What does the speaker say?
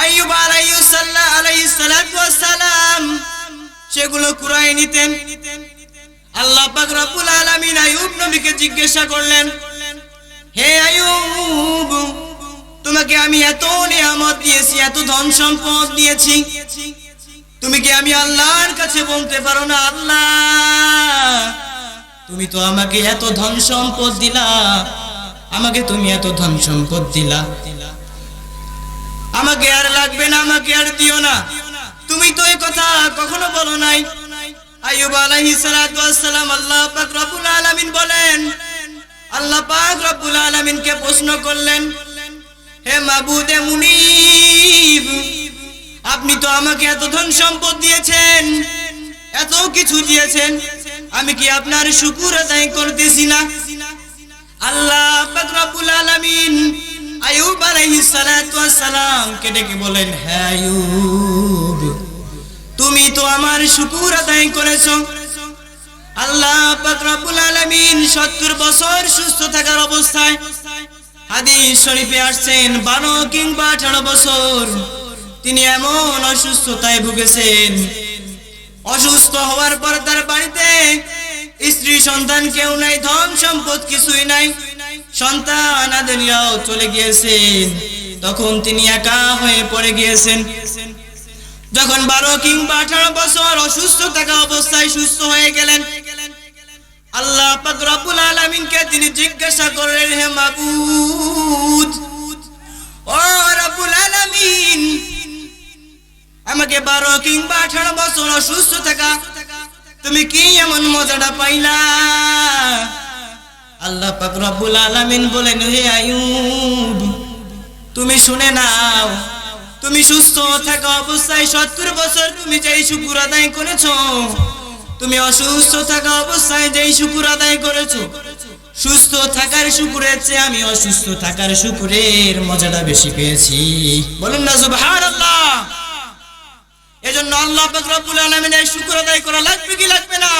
আইয়ুব আলাইহিস সালাতু ওয়াস সালাম সেগুলো কুড়ায় নিতেন। আল্লাহ পাক রব্বুল আলামিন আইয়ুব নবীকে জিজ্ঞাসা করলেন, হে আইয়ুব, তোমাকে আমি এত নিয়ামত দিয়েছি, এত ধন সম্পদ দিয়েছি, তুমি কি আমি আল্লাহর কাছে বলতে পারো না, আল্লাহ তুমি তো আমাকে এত ধন সম্পদ দিলা, আমাকে তুমি এত ধন সম্পদ দিলা, আমাকে আর লাগবে না, আমাকে আর দিও না, তুমি তো এই কথা কখনো বলো নাই। আইয়ুব আলাইহিস সালাতু ওয়াস সালাম আল্লাহ পাক রব্বুল আলামিন বলেন, আল্লাহ পাক রব্বুল আলামিনকে প্রশ্ন করলেন, হে মাবুদে মুনিব, আপনি তো আমাকে এত ধন সম্পদ দিয়েছেন, এত কিছু দিয়েছেন, আমি কি আপনার শুকর আদায় করতেছি না? আল্লাহ পাক রব্বুল আলামিন আইয়ুব আলাইহিস সালাতু ওয়াস সালাম কে ডেকে বলেন, হে আইয়ুব, তুমি তো আমার শুকর আদায় করেছো। আল্লাহ পাক রব্বুল আলামিন 70 বছর সুস্থ থাকার অবস্থায়, হাদিস শরীফে আসছেন 12 কিংবা 18 বছর তিনি এমন অসুস্থতায় ভুগেছেন, অসুস্থ হওয়ার পর তার বাড়িতে স্ত্রী সন্তান কেউ নাই, ধন সম্পদ কিছুই নাই, সন্তান আদেরিয়াও চলে গিয়েছেন, তখন তিনি একা হয়ে পড়ে গিয়েছেন। যখন 12 কিংবা 18 বছর অসুস্থ থাকা অবস্থায় সুস্থ হয়ে গেলেন, আল্লাহ পাক রব্বুল আলামিনকে তিনি জিজ্ঞাসা করলেন, হে মাবুদ, ও রব্বুল আলামিন, আমাকে 12 কিংবা 18 বছর অসুস্থ থাকা তুমি কি এমন মজাটা পাইলা? আল্লাহ পাক রব্বুল আলামিন বলেন, হে আইয়ুব, তুমি শুনে নাও, তুমি সুস্থ থাকা অবস্থায় 70 বছর তুমি যেই শুকর আদায় করেছো, তুমি অসুস্থ থাকা অবস্থায় যেই শুকর আদায় করেছো, সুস্থ থাকার শুকরের চেয়ে আমি অসুস্থ থাকার শুকরের মজাটা বেশি পেয়েছি। বলুন না সুবহানাল্লাহ। এজন্য আল্লাহ পাক রব্বুল আলামিনের শুকর আদায় করা লাগবে কি লাগবে না?